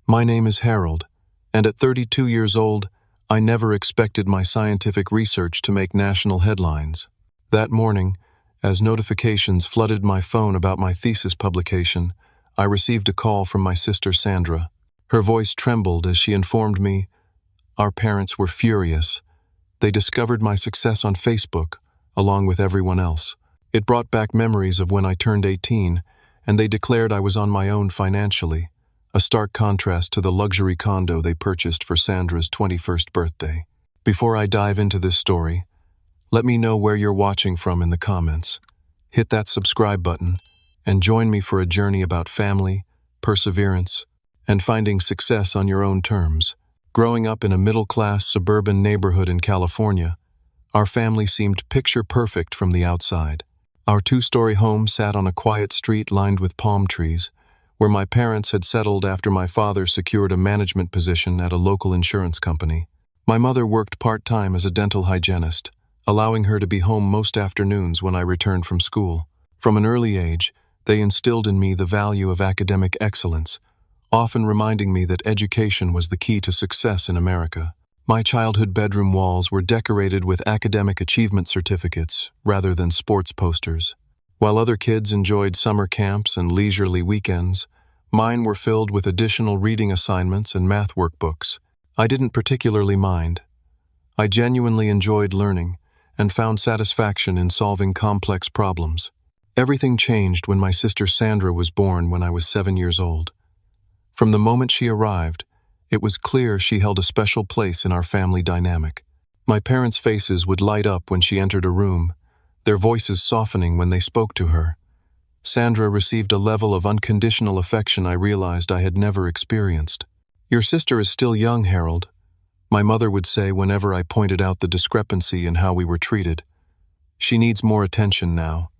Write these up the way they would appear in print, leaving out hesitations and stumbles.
My name is Harold, and at 32 years old, I never expected my scientific research to make national headlines. That morning, as notifications flooded my phone about my thesis publication, I received a call from my sister Sandra. Her voice trembled as she informed me, "Our parents were furious. They discovered my success on Facebook, along with everyone else. It brought back memories of when I turned 18, and they declared I was on my own financially, a stark contrast to the luxury condo they purchased for Sandra's 21st birthday." Before I dive into this story, let me know where you're watching from in the comments. Hit that subscribe button and join me for a journey about family, perseverance, and finding success on your own terms. Growing up in a middle-class suburban neighborhood in California, our family seemed picture-perfect from the outside. Our two-story home sat on a quiet street lined with palm trees, where my parents had settled after my father secured a management position at a local insurance company. My mother worked part-time as a dental hygienist, allowing her to be home most afternoons when I returned from school. From an early age, they instilled in me the value of academic excellence, often reminding me that education was the key to success in America. My childhood bedroom walls were decorated with academic achievement certificates rather than sports posters. While other kids enjoyed summer camps and leisurely weekends, mine were filled with additional reading assignments and math workbooks. I didn't particularly mind. I genuinely enjoyed learning and found satisfaction in solving complex problems. Everything changed when my sister Sandra was born when I was 7 years old. From the moment she arrived, it was clear she held a special place in our family dynamic. My parents' faces would light up when she entered a room, their voices softening when they spoke to her. Sandra received a level of unconditional affection I realized I had never experienced. "Your sister is still young, Harold," my mother would say whenever I pointed out the discrepancy in how we were treated. "She needs more attention now.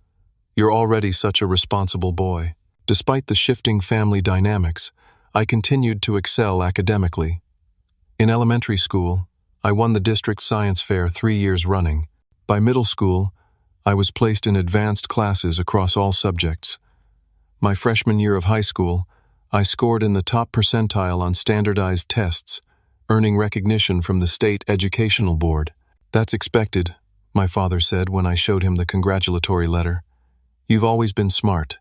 You're already such a responsible boy." Despite the shifting family dynamics, I continued to excel academically. In elementary school, I won the district science fair 3 years running. By middle school, I was placed in advanced classes across all subjects. My freshman year of high school, I scored in the top percentile on standardized tests, earning recognition from the state educational board. "That's expected," my father said when I showed him the congratulatory letter. "You've always been smart.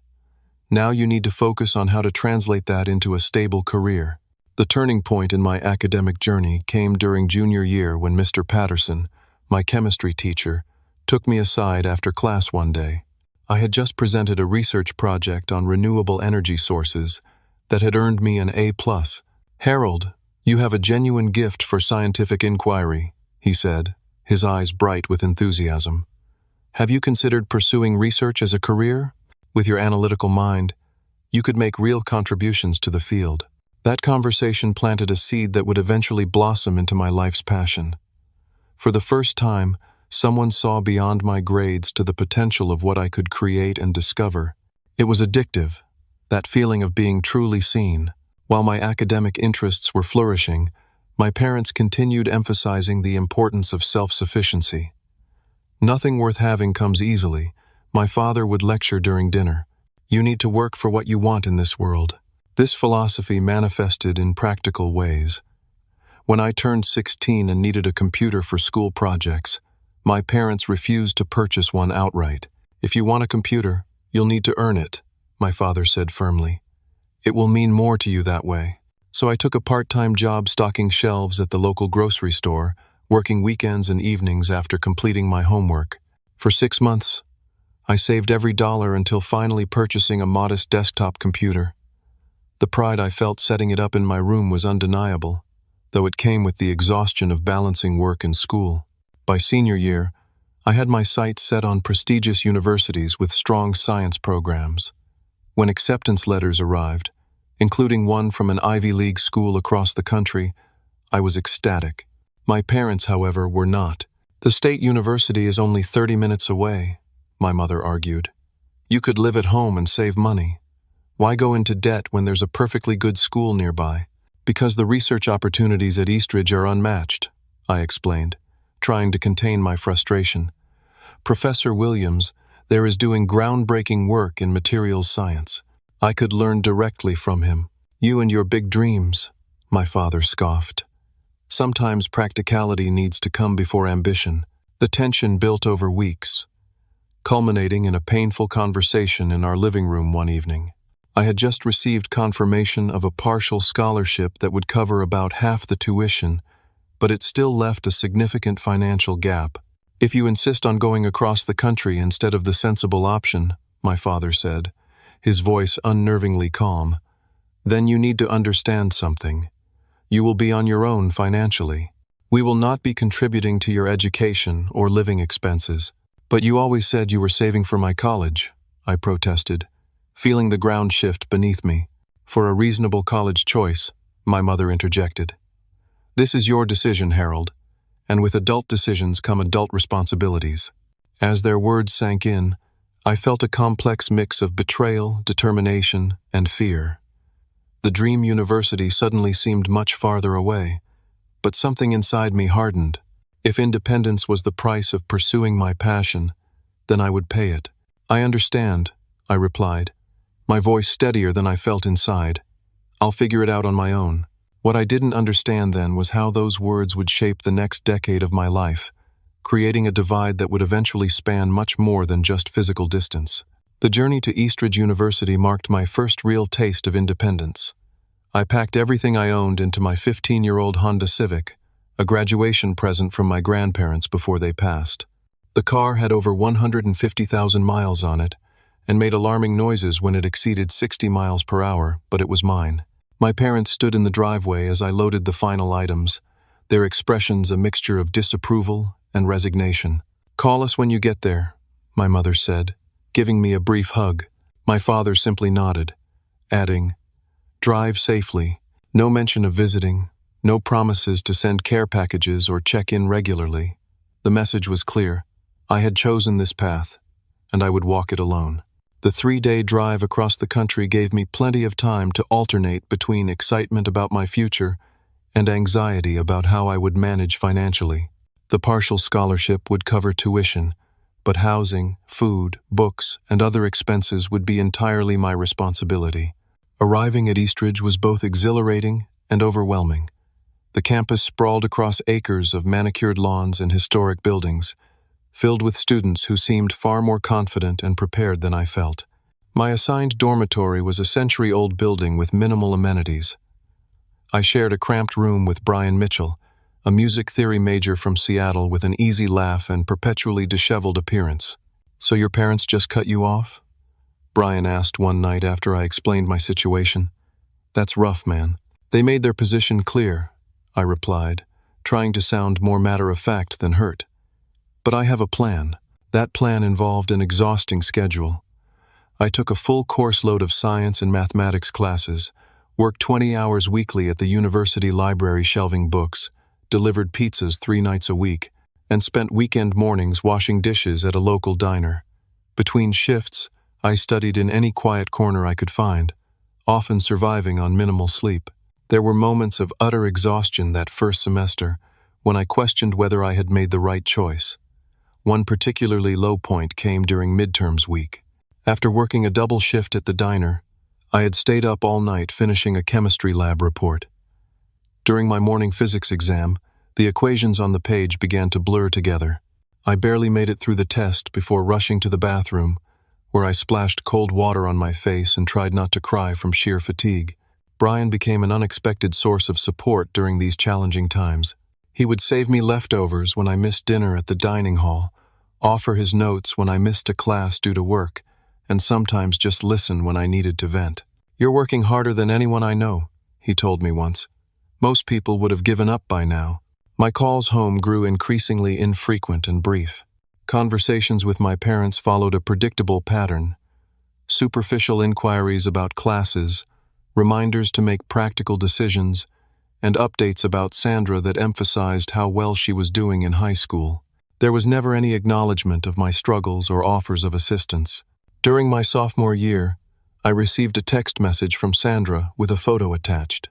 Now you need to focus on how to translate that into a stable career." The turning point in my academic journey came during junior year when Mr. Patterson, my chemistry teacher, took me aside after class one day. I had just presented a research project on renewable energy sources that had earned me an A+. "Harold, you have a genuine gift for scientific inquiry," he said, his eyes bright with enthusiasm. "Have you considered pursuing research as a career? With your analytical mind, you could make real contributions to the field." That conversation planted a seed that would eventually blossom into my life's passion. For the first time, someone saw beyond my grades to the potential of what I could create and discover. It was addictive, that feeling of being truly seen. While my academic interests were flourishing, my parents continued emphasizing the importance of self-sufficiency. "Nothing worth having comes easily," my father would lecture during dinner. "You need to work for what you want in this world." This philosophy manifested in practical ways. When I turned 16 and needed a computer for school projects, my parents refused to purchase one outright. "If you want a computer, you'll need to earn it," my father said firmly. "It will mean more to you that way." So I took a part-time job stocking shelves at the local grocery store, working weekends and evenings after completing my homework. For 6 months, I saved every dollar until finally purchasing a modest desktop computer. The pride I felt setting it up in my room was undeniable, though it came with the exhaustion of balancing work and school. By senior year, I had my sights set on prestigious universities with strong science programs. When acceptance letters arrived, including one from an Ivy League school across the country, I was ecstatic. My parents, however, were not. "The state university is only 30 minutes away," my mother argued. "You could live at home and save money. Why go into debt when there's a perfectly good school nearby?" "Because the research opportunities at Eastridge are unmatched," I explained, trying to contain my frustration. "Professor Williams there is doing groundbreaking work in materials science. I could learn directly from him." "You and your big dreams," my father scoffed. Sometimes practicality needs to come before ambition. The tension built over weeks, culminating in a painful conversation in our living room one evening. I had just received confirmation of a partial scholarship that would cover about half the tuition, but it still left a significant financial gap. "If you insist on going across the country instead of the sensible option," my father said, his voice unnervingly calm, "then you need to understand something. You will be on your own financially. We will not be contributing to your education or living expenses." "But you always said you were saving for my college," I protested, feeling the ground shift beneath me. "For a reasonable college choice," my mother interjected. "This is your decision, Harold, and with adult decisions come adult responsibilities." As their words sank in, I felt a complex mix of betrayal, determination, and fear. The dream university suddenly seemed much farther away, but something inside me hardened. If independence was the price of pursuing my passion, then I would pay it. "I understand," I replied, my voice steadier than I felt inside. "I'll figure it out on my own." What I didn't understand then was how those words would shape the next decade of my life, creating a divide that would eventually span much more than just physical distance. The journey to Eastridge University marked my first real taste of independence. I packed everything I owned into my 15-year-old Honda Civic, a graduation present from my grandparents before they passed. The car had over 150,000 miles on it, and made alarming noises when it exceeded 60 miles per hour, but it was mine. My parents stood in the driveway as I loaded the final items, their expressions a mixture of disapproval and resignation. "Call us when you get there," my mother said, giving me a brief hug. My father simply nodded, adding, "Drive safely." No mention of visiting, no promises to send care packages or check in regularly. The message was clear. I had chosen this path, and I would walk it alone. The 3-day drive across the country gave me plenty of time to alternate between excitement about my future and anxiety about how I would manage financially. The partial scholarship would cover tuition, but housing, food, books, and other expenses would be entirely my responsibility. Arriving at Eastridge was both exhilarating and overwhelming. The campus sprawled across acres of manicured lawns and historic buildings, filled with students who seemed far more confident and prepared than I felt. My assigned dormitory was a century-old building with minimal amenities. I shared a cramped room with Brian Mitchell, a music theory major from Seattle with an easy laugh and perpetually disheveled appearance. "So your parents just cut you off?" Brian asked one night after I explained my situation. "That's rough, man." "They made their position clear," I replied, trying to sound more matter-of-fact than hurt. "But I have a plan." That plan involved an exhausting schedule. I took a full course load of science and mathematics classes, worked 20 hours weekly at the university library shelving books, delivered pizzas 3 nights a week, and spent weekend mornings washing dishes at a local diner. Between shifts, I studied in any quiet corner I could find, often surviving on minimal sleep. There were moments of utter exhaustion that first semester, when I questioned whether I had made the right choice. One particularly low point came during midterms week. After working a double shift at the diner, I had stayed up all night finishing a chemistry lab report. During my morning physics exam, the equations on the page began to blur together. I barely made it through the test before rushing to the bathroom, where I splashed cold water on my face and tried not to cry from sheer fatigue. Brian became an unexpected source of support during these challenging times. He would save me leftovers when I missed dinner at the dining hall, offer his notes when I missed a class due to work, and sometimes just listen when I needed to vent. "You're working harder than anyone I know," he told me once. "Most people would have given up by now." My calls home grew increasingly infrequent and brief. Conversations with my parents followed a predictable pattern. Superficial inquiries about classes, reminders to make practical decisions, and updates about Sandra that emphasized how well she was doing in high school. There was never any acknowledgement of my struggles or offers of assistance. During my sophomore year, I received a text message from Sandra with a photo attached.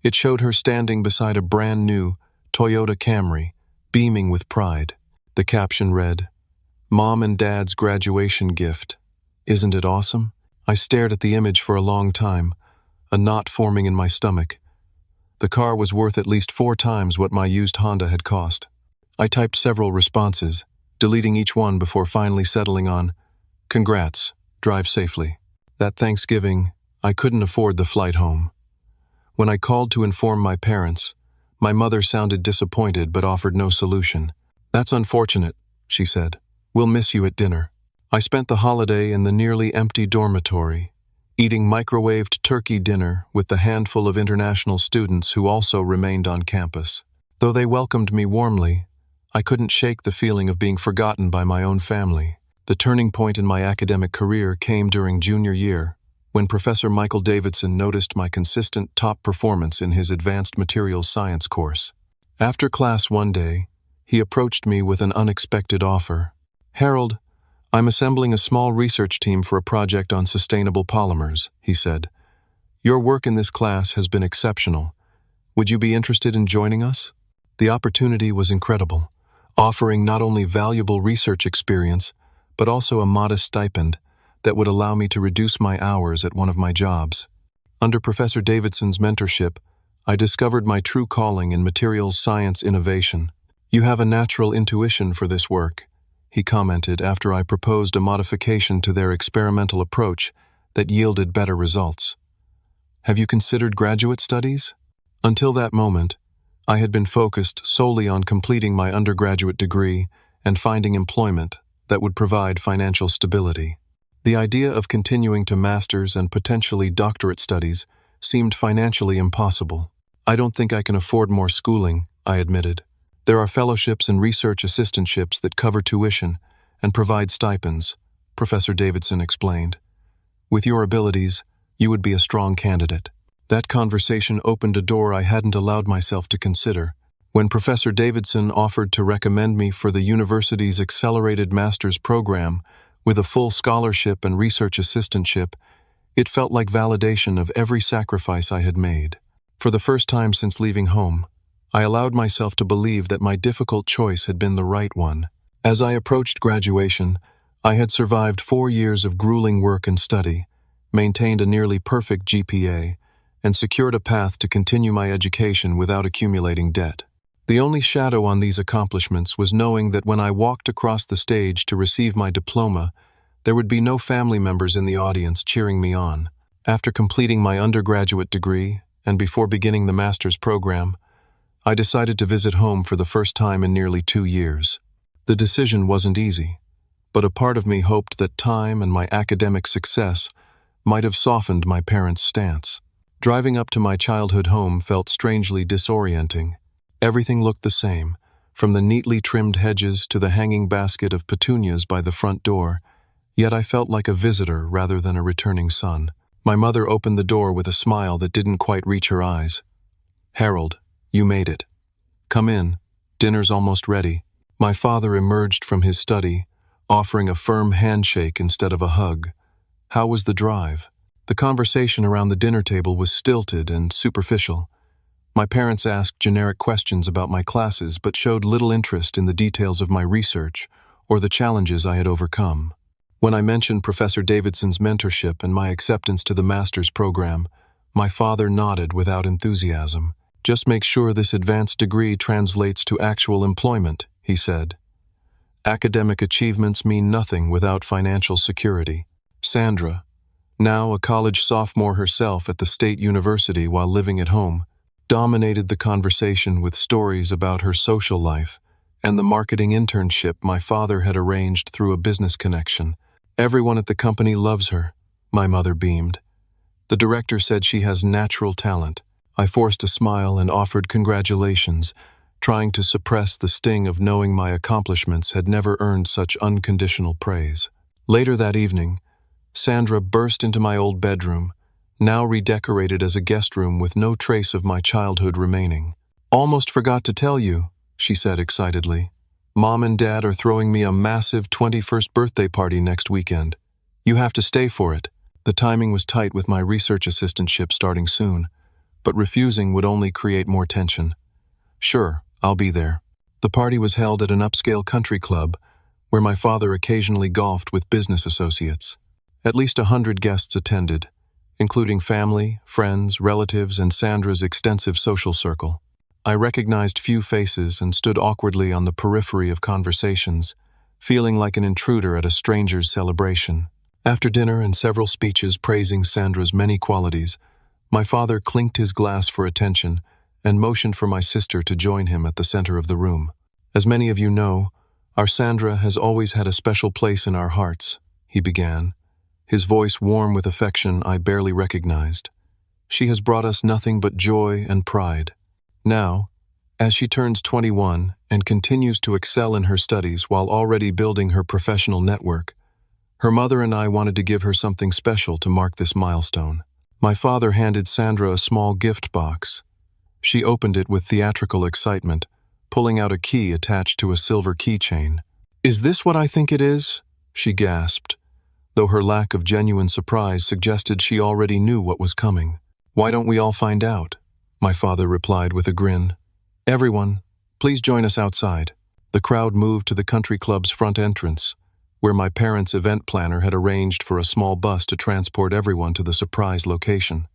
It showed her standing beside a brand new Toyota Camry, beaming with pride. The caption read, "Mom and Dad's graduation gift. Isn't it awesome?" I stared at the image for a long time, a knot forming in my stomach. The car was worth at least 4 times what my used Honda had cost. I typed several responses, deleting each one before finally settling on, "Congrats, drive safely." That Thanksgiving, I couldn't afford the flight home. When I called to inform my parents, my mother sounded disappointed but offered no solution. "That's unfortunate," she said. "We'll miss you at dinner." I spent the holiday in the nearly empty dormitory, eating microwaved turkey dinner with the handful of international students who also remained on campus. Though they welcomed me warmly, I couldn't shake the feeling of being forgotten by my own family. The turning point in my academic career came during junior year, when Professor Michael Davidson noticed my consistent top performance in his advanced materials science course. After class one day, he approached me with an unexpected offer. "Harold, I'm assembling a small research team for a project on sustainable polymers," he said. "Your work in this class has been exceptional. Would you be interested in joining us?" The opportunity was incredible, offering not only valuable research experience, but also a modest stipend that would allow me to reduce my hours at one of my jobs. Under Professor Davidson's mentorship, I discovered my true calling in materials science innovation. "You have a natural intuition for this work," he commented after I proposed a modification to their experimental approach that yielded better results. "Have you considered graduate studies?" Until that moment, I had been focused solely on completing my undergraduate degree and finding employment that would provide financial stability. The idea of continuing to master's and potentially doctorate studies seemed financially impossible. "I don't think I can afford more schooling," I admitted. "There are fellowships and research assistantships that cover tuition and provide stipends," Professor Davidson explained. "With your abilities, you would be a strong candidate." That conversation opened a door I hadn't allowed myself to consider. When Professor Davidson offered to recommend me for the university's accelerated master's program with a full scholarship and research assistantship, it felt like validation of every sacrifice I had made. For the first time since leaving home, I allowed myself to believe that my difficult choice had been the right one. As I approached graduation, I had survived 4 years of grueling work and study, maintained a nearly perfect GPA, and secured a path to continue my education without accumulating debt. The only shadow on these accomplishments was knowing that when I walked across the stage to receive my diploma, there would be no family members in the audience cheering me on. After completing my undergraduate degree, and before beginning the master's program, I decided to visit home for the first time in nearly 2 years. The decision wasn't easy, but a part of me hoped that time and my academic success might have softened my parents' stance. Driving up to my childhood home felt strangely disorienting. Everything looked the same, from the neatly trimmed hedges to the hanging basket of petunias by the front door, yet I felt like a visitor rather than a returning son. My mother opened the door with a smile that didn't quite reach her eyes. "Harold, you made it. Come in, dinner's almost ready." My father emerged from his study, offering a firm handshake instead of a hug. "How was the drive?" The conversation around the dinner table was stilted and superficial. My parents asked generic questions about my classes but showed little interest in the details of my research or the challenges I had overcome. When I mentioned Professor Davidson's mentorship and my acceptance to the master's program, my father nodded without enthusiasm. "Just make sure this advanced degree translates to actual employment," he said. "Academic achievements mean nothing without financial security." Sandra, now a college sophomore herself at the state university while living at home, dominated the conversation with stories about her social life and the marketing internship my father had arranged through a business connection. "Everyone at the company loves her," my mother beamed. "The director said she has natural talent." I forced a smile and offered congratulations, trying to suppress the sting of knowing my accomplishments had never earned such unconditional praise. Later that evening, Sandra burst into my old bedroom, now redecorated as a guest room with no trace of my childhood remaining. "Almost forgot to tell you," she said excitedly. "Mom and Dad are throwing me a massive 21st birthday party next weekend. You have to stay for it." The timing was tight with my research assistantship starting soon, but refusing would only create more tension. "Sure, I'll be there." The party was held at an upscale country club, where my father occasionally golfed with business associates. At least 100 guests attended, including family, friends, relatives, and Sandra's extensive social circle. I recognized few faces and stood awkwardly on the periphery of conversations, feeling like an intruder at a stranger's celebration. After dinner and several speeches praising Sandra's many qualities, my father clinked his glass for attention and motioned for my sister to join him at the center of the room. As many of you know, our Sandra has always had a special place in our hearts, he began, his voice warm with affection I barely recognized. She has brought us nothing but joy and pride. Now, as she turns 21 and continues to excel in her studies while already building her professional network, her mother and I wanted to give her something special to mark this milestone. My father handed Sandra a small gift box. She opened it with theatrical excitement, pulling out a key attached to a silver keychain. "Is this what I think it is?" she gasped, though her lack of genuine surprise suggested she already knew what was coming. "Why don't we all find out?" my father replied with a grin. "Everyone, please join us outside." The crowd moved to the country club's front entrance, where my parents' event planner had arranged for a small bus to transport everyone to the surprise location.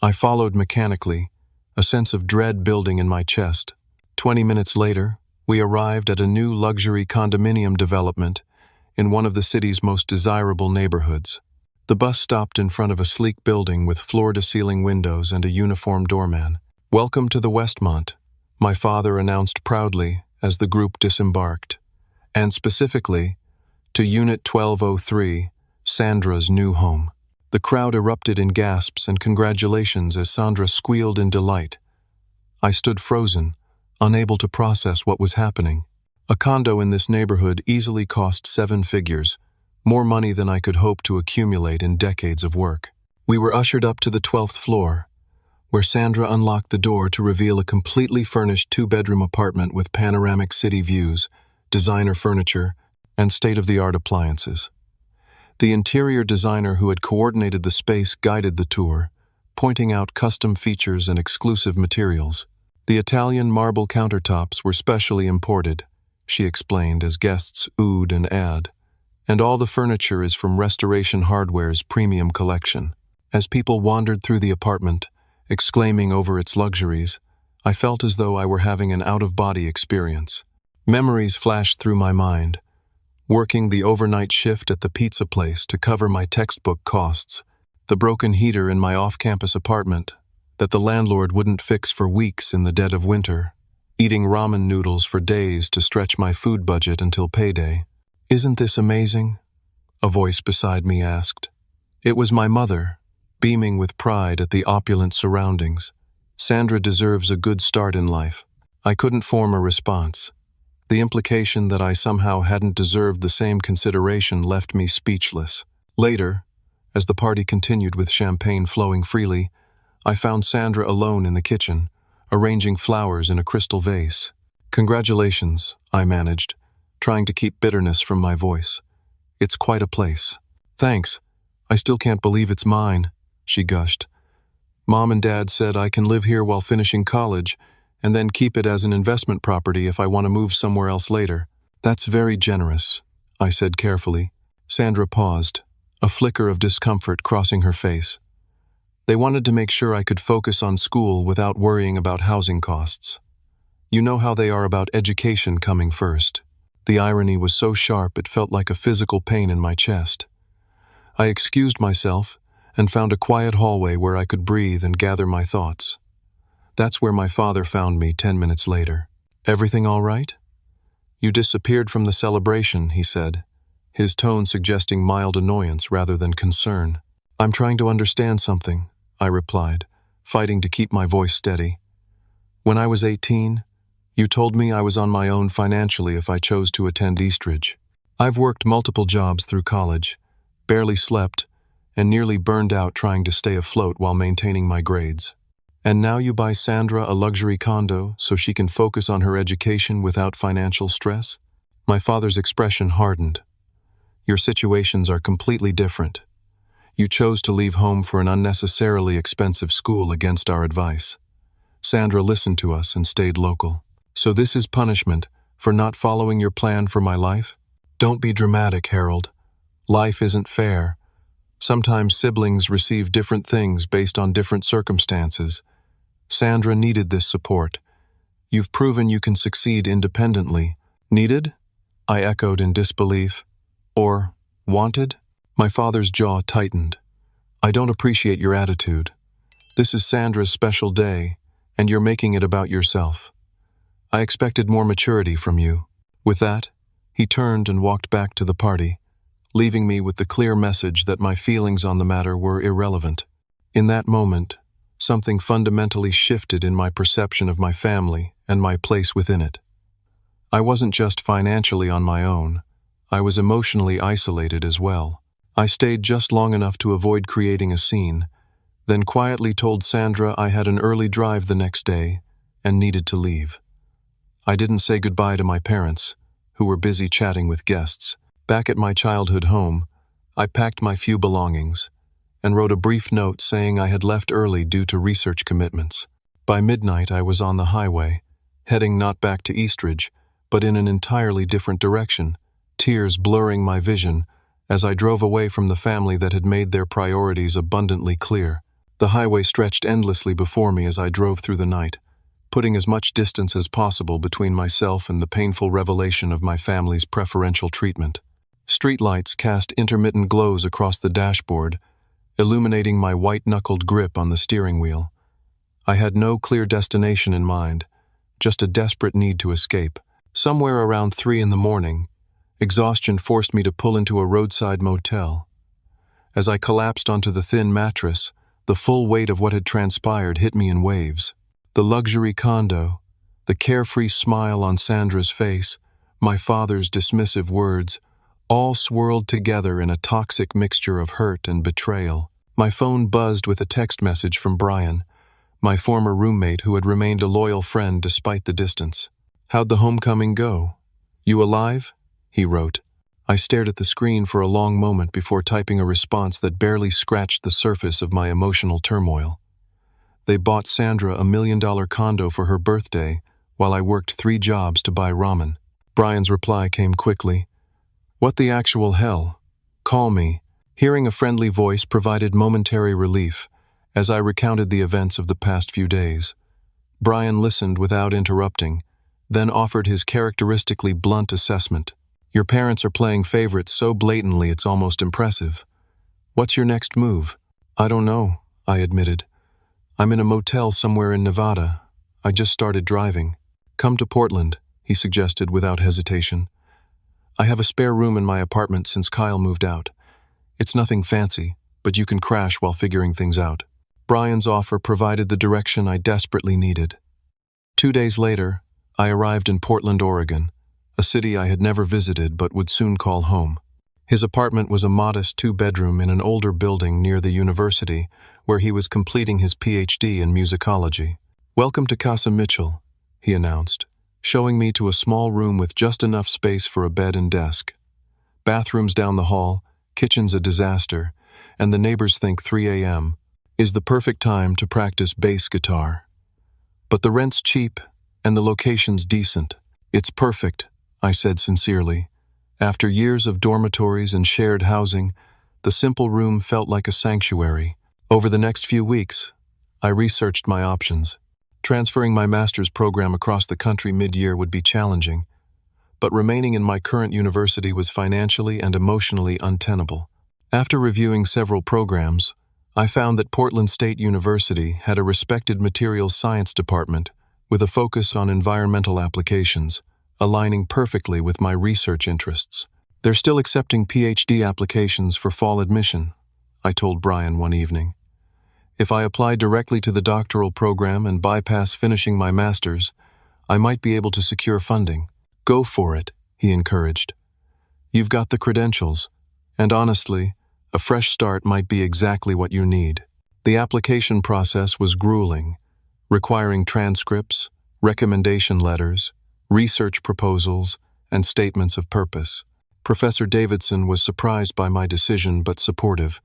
I followed mechanically, a sense of dread building in my chest. 20 minutes later, we arrived at a new luxury condominium development in one of the city's most desirable neighborhoods. The bus stopped in front of a sleek building with floor-to-ceiling windows and a uniformed doorman. "Welcome to the Westmont," my father announced proudly as the group disembarked, and specifically, to Unit 1203, Sandra's new home. The crowd erupted in gasps and congratulations as Sandra squealed in delight. I stood frozen, unable to process what was happening. A condo in this neighborhood easily cost 7 figures, more money than I could hope to accumulate in decades of work. We were ushered up to the 12th floor, where Sandra unlocked the door to reveal a completely furnished 2-bedroom apartment with panoramic city views, designer furniture, and state-of-the-art appliances. The interior designer who had coordinated the space guided the tour, pointing out custom features and exclusive materials. "The Italian marble countertops were specially imported," she explained as guests oohed and ahed, "and all the furniture is from Restoration Hardware's premium collection." As people wandered through the apartment, exclaiming over its luxuries, I felt as though I were having an out-of-body experience. Memories flashed through my mind, working the overnight shift at the pizza place to cover my textbook costs, the broken heater in my off-campus apartment that the landlord wouldn't fix for weeks in the dead of winter, eating ramen noodles for days to stretch my food budget until payday. "Isn't this amazing?" a voice beside me asked. It was my mother, beaming with pride at the opulent surroundings. Sandra deserves a good start in life. I couldn't form a response. The implication that I somehow hadn't deserved the same consideration left me speechless. Later, as the party continued with champagne flowing freely, I found Sandra alone in the kitchen, arranging flowers in a crystal vase. "Congratulations," I managed, trying to keep bitterness from my voice. "It's quite a place." "Thanks. I still can't believe it's mine," she gushed. "Mom and Dad said I can live here while finishing college, and then keep it as an investment property if I want to move somewhere else later." "That's very generous," I said carefully. Sandra paused, a flicker of discomfort crossing her face. "They wanted to make sure I could focus on school without worrying about housing costs. You know how they are about education coming first." The irony was so sharp it felt like a physical pain in my chest. I excused myself and found a quiet hallway where I could breathe and gather my thoughts. That's where my father found me 10 minutes later. "Everything all right?" "You disappeared from the celebration," he said, his tone suggesting mild annoyance rather than concern. "I'm trying to understand something," I replied, fighting to keep my voice steady. "When I was 18, you told me I was on my own financially if I chose to attend Eastridge. I've worked multiple jobs through college, barely slept, and nearly burned out trying to stay afloat while maintaining my grades. And now you buy Sandra a luxury condo so she can focus on her education without financial stress?" My father's expression hardened. "Your situations are completely different. You chose to leave home for an unnecessarily expensive school against our advice. Sandra listened to us and stayed local. So this is punishment for not following your plan for my life? Don't be dramatic, Harold. Life isn't fair. Sometimes siblings receive different things based on different circumstances. Sandra needed this support. You've proven you can succeed independently. Needed? I echoed in disbelief. Or wanted? My father's jaw tightened. I don't appreciate your attitude. This is Sandra's special day, and you're making it about yourself. I expected more maturity from you. With that, he turned and walked back to the party, leaving me with the clear message that my feelings on the matter were irrelevant. In that moment, something fundamentally shifted in my perception of my family and my place within it. I wasn't just financially on my own, I was emotionally isolated as well. I stayed just long enough to avoid creating a scene, then quietly told Sandra I had an early drive the next day and needed to leave. I didn't say goodbye to my parents, who were busy chatting with guests. Back at my childhood home, I packed my few belongings and wrote a brief note saying I had left early due to research commitments. By midnight, I was on the highway, heading not back to Eastridge, but in an entirely different direction, tears blurring my vision as I drove away from the family that had made their priorities abundantly clear. The highway stretched endlessly before me as I drove through the night, putting as much distance as possible between myself and the painful revelation of my family's preferential treatment. Streetlights cast intermittent glows across the dashboard, illuminating my white-knuckled grip on the steering wheel. I had no clear destination in mind, just a desperate need to escape. Somewhere around 3 in the morning, exhaustion forced me to pull into a roadside motel. As I collapsed onto the thin mattress, the full weight of what had transpired hit me in waves. The luxury condo, the carefree smile on Sandra's face, my father's dismissive words, all swirled together in a toxic mixture of hurt and betrayal. My phone buzzed with a text message from Brian, my former roommate who had remained a loyal friend despite the distance. "How'd the homecoming go? You alive?" he wrote. I stared at the screen for a long moment before typing a response that barely scratched the surface of my emotional turmoil. They bought Sandra $1 million condo for her birthday while I worked 3 jobs to buy ramen. Brian's reply came quickly. "What the actual hell? Call me." Hearing a friendly voice provided momentary relief as I recounted the events of the past few days. Brian listened without interrupting, then offered his characteristically blunt assessment. "Your parents are playing favorites so blatantly it's almost impressive. What's your next move?" "I don't know," I admitted. "I'm in a motel somewhere in Nevada. I just started driving." "Come to Portland," he suggested without hesitation. "I have a spare room in my apartment since Kyle moved out. It's nothing fancy, but you can crash while figuring things out." Brian's offer provided the direction I desperately needed. 2 days later, I arrived in Portland, Oregon, a city I had never visited but would soon call home. His apartment was a modest 2-bedroom in an older building near the university, where he was completing his PhD in musicology. "Welcome to Casa Mitchell," he announced, showing me to a small room with just enough space for a bed and desk. Bathrooms down the hall, kitchen's a disaster, and the neighbors think 3 a.m. is the perfect time to practice bass guitar. But the rent's cheap, and the location's decent. "It's perfect," I said sincerely. After years of dormitories and shared housing, the simple room felt like a sanctuary. Over the next few weeks, I researched my options. Transferring my master's program across the country mid-year would be challenging, but remaining in my current university was financially and emotionally untenable. After reviewing several programs, I found that Portland State University had a respected materials science department with a focus on environmental applications, aligning perfectly with my research interests. "They're still accepting PhD applications for fall admission," I told Brian one evening. "If I apply directly to the doctoral program and bypass finishing my master's, I might be able to secure funding." "Go for it," he encouraged. "You've got the credentials, and honestly, a fresh start might be exactly what you need." The application process was grueling, requiring transcripts, recommendation letters, research proposals, and statements of purpose. Professor Davidson was surprised by my decision but supportive,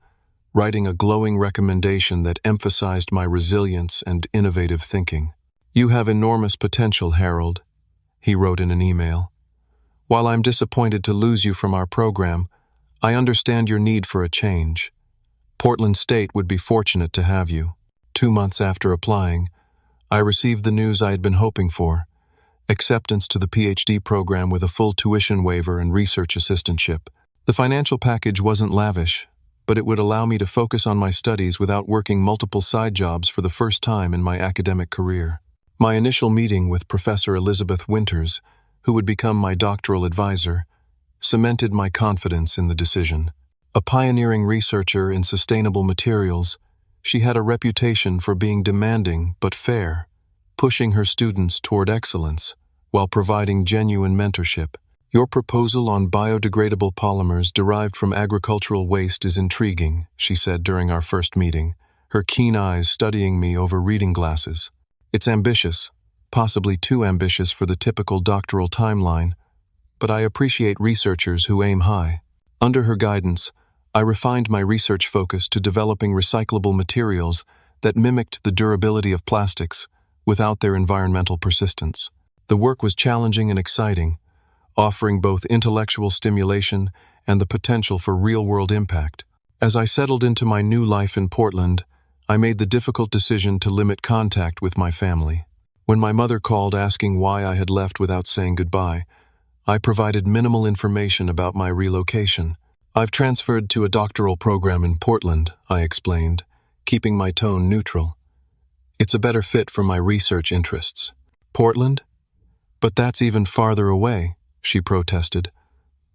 writing a glowing recommendation that emphasized my resilience and innovative thinking. "You have enormous potential, Harold," he wrote in an email. "While I'm disappointed to lose you from our program, I understand your need for a change. Portland State would be fortunate to have you. 2 months after applying, I received the news I had been hoping for: acceptance to the PhD program with a full tuition waiver and research assistantship. The financial package wasn't lavish, but it would allow me to focus on my studies without working multiple side jobs for the first time in my academic career. My initial meeting with Professor Elizabeth Winters, who would become my doctoral advisor, cemented my confidence in the decision. A pioneering researcher in sustainable materials, she had a reputation for being demanding but fair, pushing her students toward excellence while providing genuine mentorship. Your proposal on biodegradable polymers derived from agricultural waste is intriguing, she said during our first meeting, her keen eyes studying me over reading glasses. It's ambitious, possibly too ambitious for the typical doctoral timeline, but I appreciate researchers who aim high. Under her guidance, I refined my research focus to developing recyclable materials that mimicked the durability of plastics without their environmental persistence. The work was challenging and exciting, offering both intellectual stimulation and the potential for real-world impact. As I settled into my new life in Portland, I made the difficult decision to limit contact with my family. When my mother called asking why I had left without saying goodbye, I provided minimal information about my relocation. I've transferred to a doctoral program in Portland, I explained, keeping my tone neutral. It's a better fit for my research interests. Portland? But that's even farther away, she protested.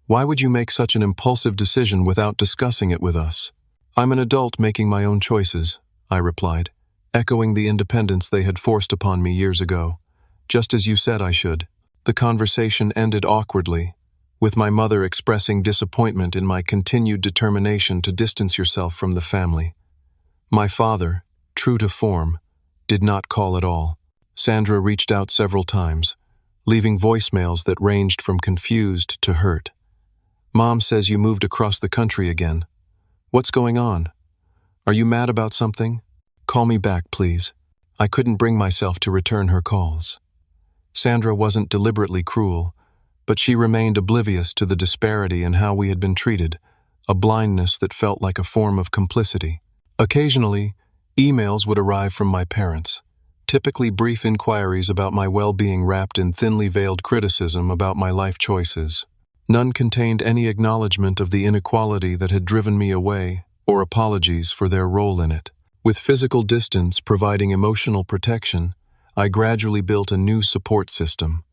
Why would you make such an impulsive decision without discussing it with us? I'm an adult making my own choices, I replied, echoing the independence they had forced upon me years ago. Just as you said I should. The conversation ended awkwardly, with my mother expressing disappointment in my continued determination to distance yourself from the family. My father, true to form, did not call at all. Sandra reached out several times, leaving voicemails that ranged from confused to hurt. Mom says you moved across the country again. What's going on? Are you mad about something? Call me back, please. I couldn't bring myself to return her calls. Sandra wasn't deliberately cruel, but she remained oblivious to the disparity in how we had been treated, a blindness that felt like a form of complicity. Occasionally, emails would arrive from my parents, typically brief inquiries about my well-being wrapped in thinly veiled criticism about my life choices. None contained any acknowledgement of the inequality that had driven me away or apologies for their role in it. With physical distance providing emotional protection, I gradually built a new support system.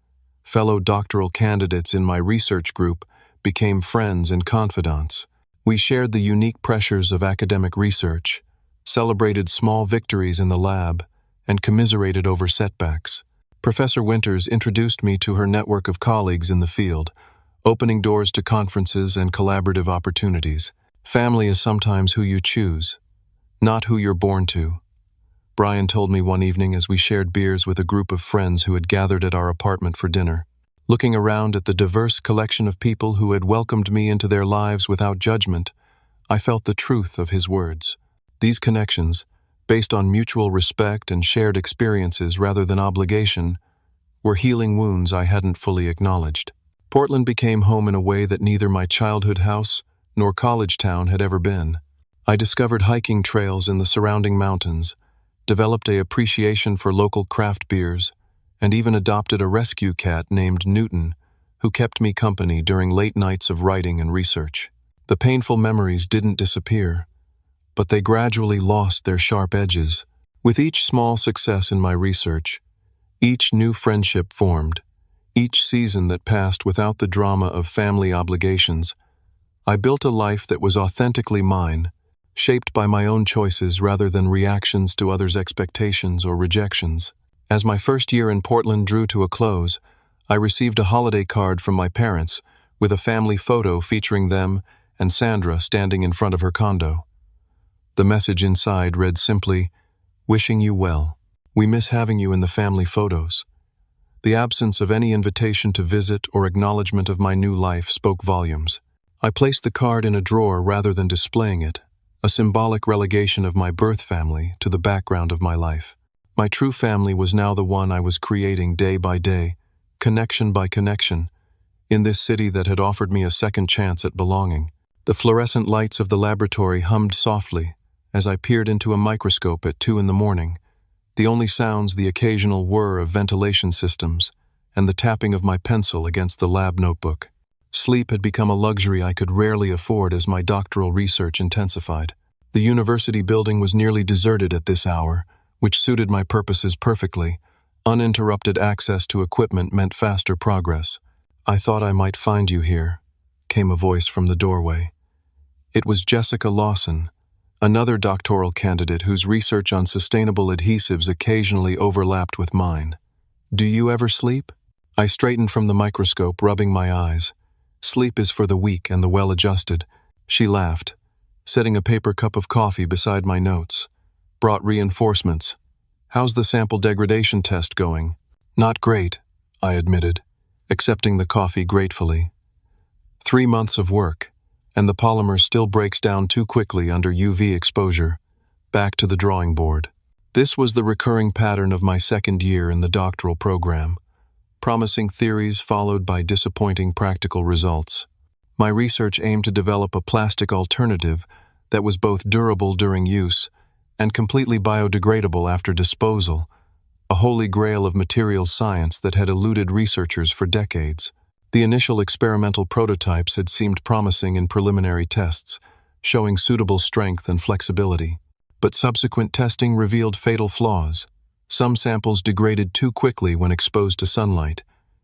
Fellow doctoral candidates in my research group became friends and confidants. We shared the unique pressures of academic research, celebrated small victories in the lab, and commiserated over setbacks. Professor Winters introduced me to her network of colleagues in the field, opening doors to conferences and collaborative opportunities. Family is sometimes who you choose, not who you're born to. Brian told me one evening as we shared beers with a group of friends who had gathered at our apartment for dinner. Looking around at the diverse collection of people who had welcomed me into their lives without judgment, I felt the truth of his words. These connections, based on mutual respect and shared experiences rather than obligation, were healing wounds I hadn't fully acknowledged. Portland became home in a way that neither my childhood house nor college town had ever been. I discovered hiking trails in the surrounding mountains, developed an appreciation for local craft beers, and even adopted a rescue cat named Newton, who kept me company during late nights of writing and research. The painful memories didn't disappear, but they gradually lost their sharp edges. With each small success in my research, each new friendship formed, each season that passed without the drama of family obligations, I built a life that was authentically mine, shaped by my own choices rather than reactions to others' expectations or rejections. As my first year in Portland drew to a close, I received a holiday card from my parents with a family photo featuring them and Sandra standing in front of her condo. The message inside read simply, "Wishing you well. We miss having you in the family photos." The absence of any invitation to visit or acknowledgement of my new life spoke volumes. I placed the card in a drawer rather than displaying it, a symbolic relegation of my birth family to the background of my life. My true family was now the one I was creating day by day, connection by connection, in this city that had offered me a second chance at belonging. The fluorescent lights of the laboratory hummed softly, as I peered into a microscope at 2 in the morning, the only sounds the occasional whir of ventilation systems and the tapping of my pencil against the lab notebook. Sleep had become a luxury I could rarely afford as my doctoral research intensified. The university building was nearly deserted at this hour, which suited my purposes perfectly. Uninterrupted access to equipment meant faster progress. "I thought I might find you here," came a voice from the doorway. It was Jessica Lawson, another doctoral candidate whose research on sustainable adhesives occasionally overlapped with mine. "Do you ever sleep?" I straightened from the microscope, rubbing my eyes. "Sleep is for the weak and the well-adjusted." She laughed, setting a paper cup of coffee beside my notes. "Brought reinforcements. How's the sample degradation test going?" "Not great," I admitted, accepting the coffee gratefully. 3 months of work, and the polymer still breaks down too quickly under UV exposure. Back to the drawing board. This was the recurring pattern of my second year in the doctoral program. Promising theories followed by disappointing practical results. My research aimed to develop a plastic alternative that was both durable during use and completely biodegradable after disposal, a holy grail of materials science that had eluded researchers for decades. The initial experimental prototypes had seemed promising in preliminary tests, showing suitable strength and flexibility. But subsequent testing revealed fatal flaws. Some samples degraded too quickly when exposed to sunlight,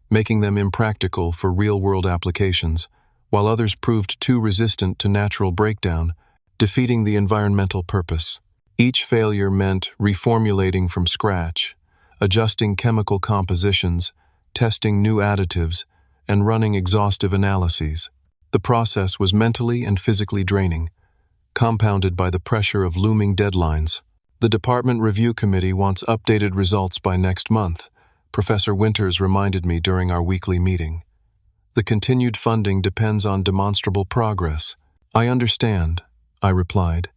making them impractical for real-world applications, while others proved too resistant to natural breakdown, defeating the environmental purpose. Each failure meant reformulating from scratch, adjusting chemical compositions, testing new additives, and running exhaustive analyses. The process was mentally and physically draining, compounded by the pressure of looming deadlines. "The Department Review Committee wants updated results by next month," Professor Winters reminded me during our weekly meeting. "The continued funding depends on demonstrable progress." "I understand," I replied,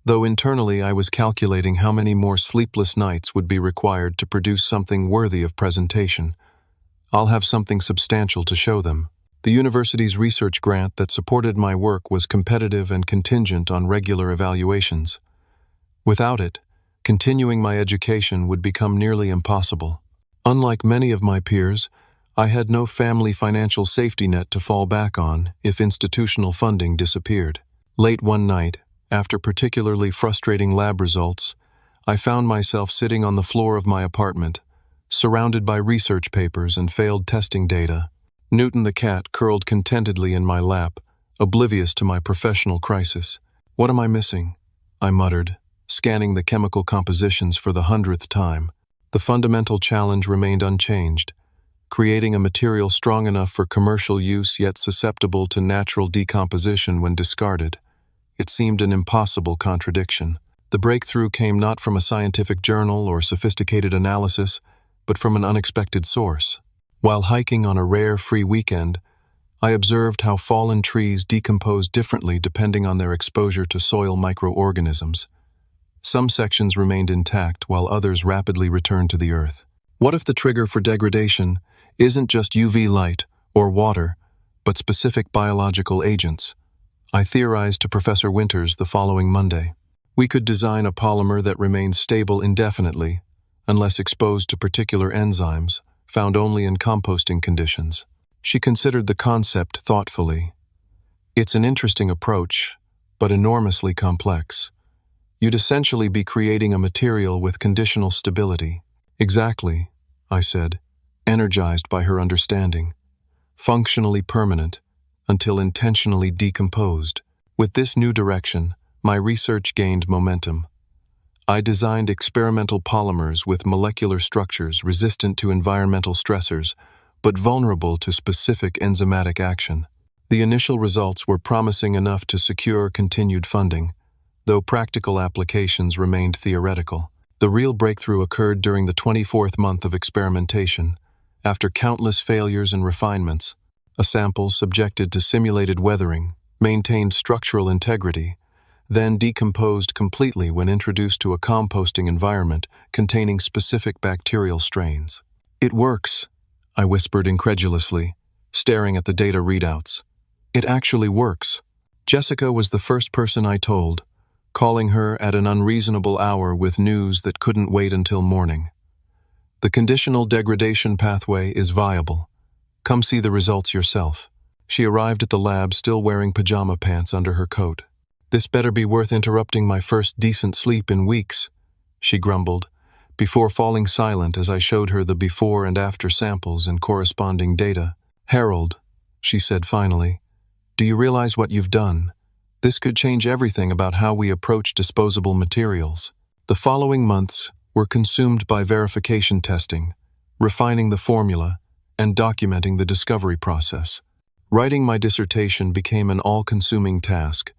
though internally I was calculating how many more sleepless nights would be required to produce something worthy of presentation. "I'll have something substantial to show them." The university's research grant that supported my work was competitive and contingent on regular evaluations. Without it, continuing my education would become nearly impossible. Unlike many of my peers, I had no family financial safety net to fall back on if institutional funding disappeared. Late one night, after particularly frustrating lab results, I found myself sitting on the floor of my apartment, surrounded by research papers and failed testing data. Newton the cat curled contentedly in my lap, oblivious to my professional crisis. "What am I missing?" I muttered, scanning the chemical compositions for the 100th time. The fundamental challenge remained unchanged, creating a material strong enough for commercial use yet susceptible to natural decomposition when discarded. It seemed an impossible contradiction. The breakthrough came not from a scientific journal or sophisticated analysis, but from an unexpected source. While hiking on a rare free weekend, I observed how fallen trees decompose differently depending on their exposure to soil microorganisms. Some sections remained intact while others rapidly returned to the earth. What if the trigger for degradation isn't just UV light or water, but specific biological agents? I theorized to Professor Winters the following Monday. We could design a polymer that remains stable indefinitely, unless exposed to particular enzymes, found only in composting conditions. She considered the concept thoughtfully. "It's an interesting approach, but enormously complex. You'd essentially be creating a material with conditional stability." "Exactly," I said, energized by her understanding. "Functionally permanent, until intentionally decomposed." With this new direction, my research gained momentum. I designed experimental polymers with molecular structures resistant to environmental stressors, but vulnerable to specific enzymatic action. The initial results were promising enough to secure continued funding, though practical applications remained theoretical. The real breakthrough occurred during the 24th month of experimentation. After countless failures and refinements, a sample subjected to simulated weathering maintained structural integrity, then decomposed completely when introduced to a composting environment containing specific bacterial strains. "It works," I whispered incredulously, staring at the data readouts. "It actually works." Jessica was the first person I told, calling her at an unreasonable hour with news that couldn't wait until morning. The conditional degradation pathway is viable. Come see the results yourself. She arrived at the lab still wearing pajama pants under her coat. This better be worth interrupting my first decent sleep in weeks, she grumbled, before falling silent as I showed her the before and after samples and corresponding data. Harold, she said finally, do you realize what you've done? This could change everything about how we approach disposable materials. The following months were consumed by verification testing, refining the formula, and documenting the discovery process. Writing my dissertation became an all-consuming task,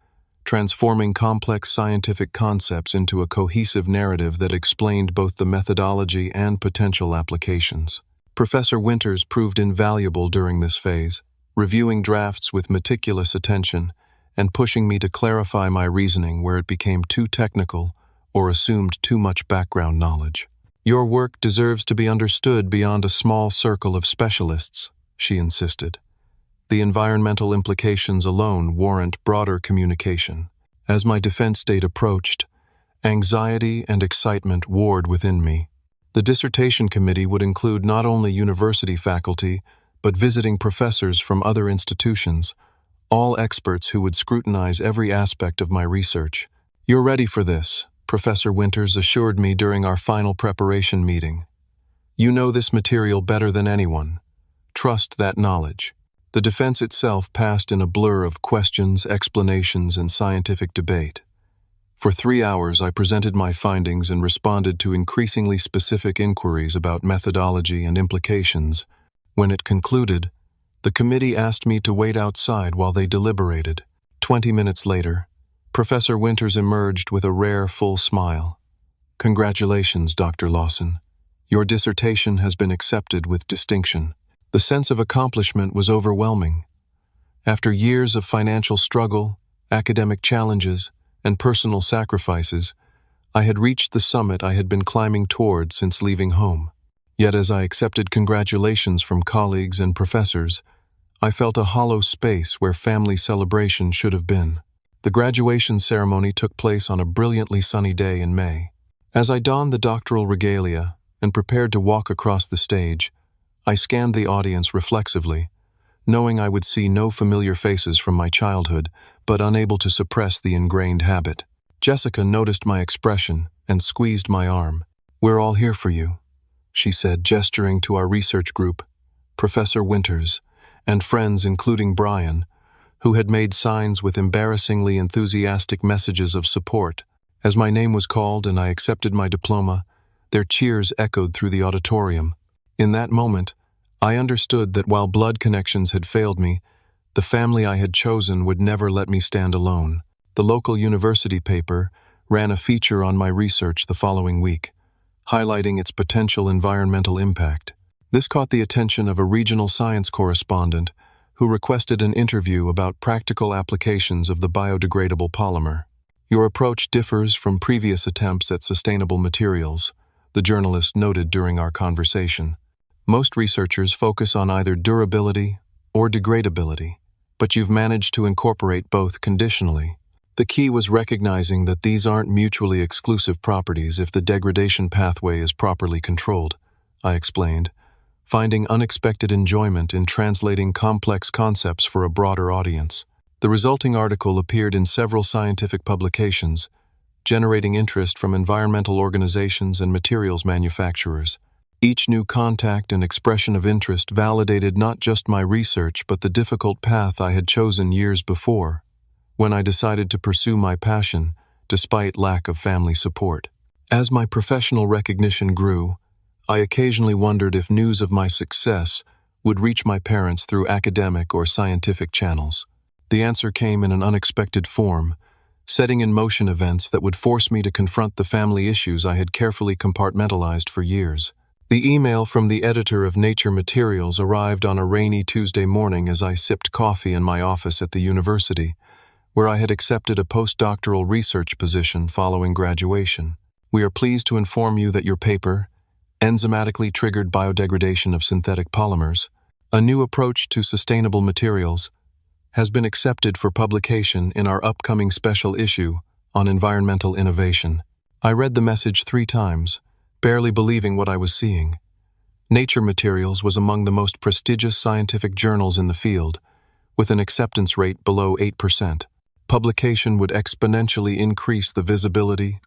transforming complex scientific concepts into a cohesive narrative that explained both the methodology and potential applications. Professor Winters proved invaluable during this phase, reviewing drafts with meticulous attention and pushing me to clarify my reasoning where it became too technical or assumed too much background knowledge. Your work deserves to be understood beyond a small circle of specialists, she insisted. The environmental implications alone warrant broader communication. As my defense date approached, anxiety and excitement warred within me. The dissertation committee would include not only university faculty, but visiting professors from other institutions, all experts who would scrutinize every aspect of my research. You're ready for this, Professor Winters assured me during our final preparation meeting. You know this material better than anyone. Trust that knowledge. The defense itself passed in a blur of questions, explanations, and scientific debate. For 3 hours, I presented my findings and responded to increasingly specific inquiries about methodology and implications. When it concluded, the committee asked me to wait outside while they deliberated. 20 minutes later, Professor Winters emerged with a rare, full smile. Congratulations, Dr. Lawson. Your dissertation has been accepted with distinction. The sense of accomplishment was overwhelming. After years of financial struggle, academic challenges, and personal sacrifices, I had reached the summit I had been climbing toward since leaving home. Yet as I accepted congratulations from colleagues and professors, I felt a hollow space where family celebration should have been. The graduation ceremony took place on a brilliantly sunny day in May. As I donned the doctoral regalia and prepared to walk across the stage, I scanned the audience reflexively, knowing I would see no familiar faces from my childhood, but unable to suppress the ingrained habit. Jessica noticed my expression and squeezed my arm. We're all here for you, she said, gesturing to our research group, Professor Winters, and friends including Brian, who had made signs with embarrassingly enthusiastic messages of support. As my name was called and I accepted my diploma, their cheers echoed through the auditorium. In that moment, I understood that while blood connections had failed me, the family I had chosen would never let me stand alone. The local university paper ran a feature on my research the following week, highlighting its potential environmental impact. This caught the attention of a regional science correspondent who requested an interview about practical applications of the biodegradable polymer. Your approach differs from previous attempts at sustainable materials, the journalist noted during our conversation. Most researchers focus on either durability or degradability, but you've managed to incorporate both conditionally. The key was recognizing that these aren't mutually exclusive properties if the degradation pathway is properly controlled, I explained, finding unexpected enjoyment in translating complex concepts for a broader audience. The resulting article appeared in several scientific publications, generating interest from environmental organizations and materials manufacturers. Each new contact and expression of interest validated not just my research but the difficult path I had chosen years before, when I decided to pursue my passion despite lack of family support. As my professional recognition grew, I occasionally wondered if news of my success would reach my parents through academic or scientific channels. The answer came in an unexpected form, setting in motion events that would force me to confront the family issues I had carefully compartmentalized for years. The email from the editor of Nature Materials arrived on a rainy Tuesday morning as I sipped coffee in my office at the university, where I had accepted a postdoctoral research position following graduation. We are pleased to inform you that your paper, Enzymatically Triggered Biodegradation of Synthetic Polymers, a New Approach to Sustainable Materials, has been accepted for publication in our upcoming special issue on environmental innovation. I read the message 3 times, barely believing what I was seeing. Nature Materials was among the most prestigious scientific journals in the field, with an acceptance rate below 8%. Publication would exponentially increase the visibility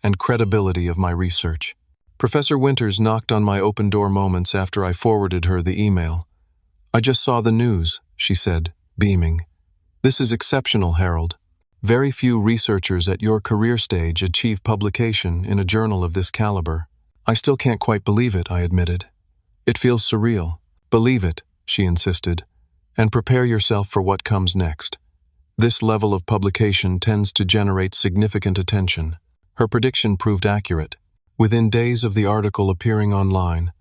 and credibility of my research. Professor Winters knocked on my open-door moments after I forwarded her the email. "I just saw the news," she said, beaming. "This is exceptional, Harold. Very few researchers at your career stage achieve publication in a journal of this caliber." "I still can't quite believe it," I admitted. "It feels surreal." "Believe it," she insisted, "and prepare yourself for what comes next. This level of publication tends to generate significant attention." Her prediction proved accurate. Within days of the article appearing online,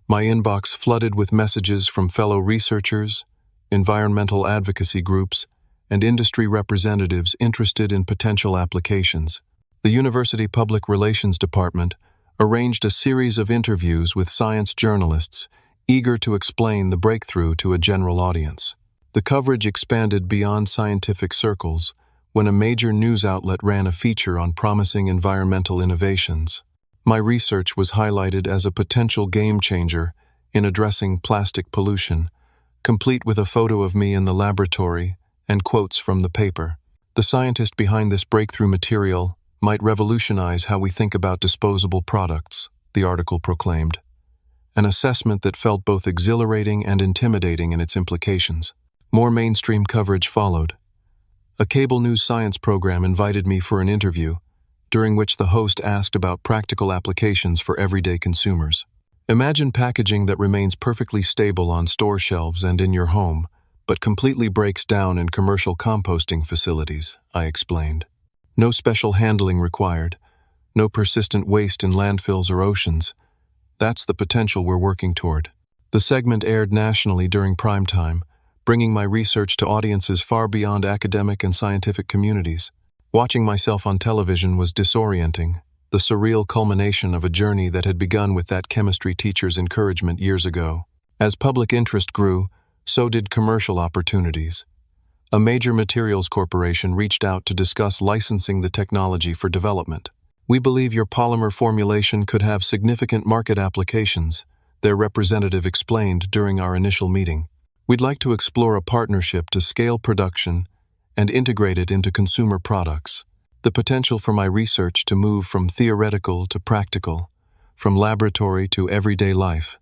my inbox flooded with messages from fellow researchers, environmental advocacy groups, and industry representatives interested in potential applications. The University Public Relations Department arranged a series of interviews with science journalists eager to explain the breakthrough to a general audience. The coverage expanded beyond scientific circles when a major news outlet ran a feature on promising environmental innovations. My research was highlighted as a potential game-changer in addressing plastic pollution, complete with a photo of me in the laboratory and quotes from the paper. "The scientist behind this breakthrough material might revolutionize how we think about disposable products," the article proclaimed. An assessment that felt both exhilarating and intimidating in its implications. More mainstream coverage followed. A cable news science program invited me for an interview, during which the host asked about practical applications for everyday consumers. "Imagine packaging that remains perfectly stable on store shelves and in your home, but completely breaks down in commercial composting facilities," I explained. "No special handling required, no persistent waste in landfills or oceans. That's the potential we're working toward." The segment aired nationally during prime time, bringing my research to audiences far beyond academic and scientific communities. Watching myself on television was disorienting, the surreal culmination of a journey that had begun with that chemistry teacher's encouragement years ago. As public interest grew, so did commercial opportunities. A major materials corporation reached out to discuss licensing the technology for development. "We believe your polymer formulation could have significant market applications," their representative explained during our initial meeting. "We'd like to explore a partnership to scale production and integrate it into consumer products." The potential for my research to move from theoretical to practical, from laboratory to everyday life,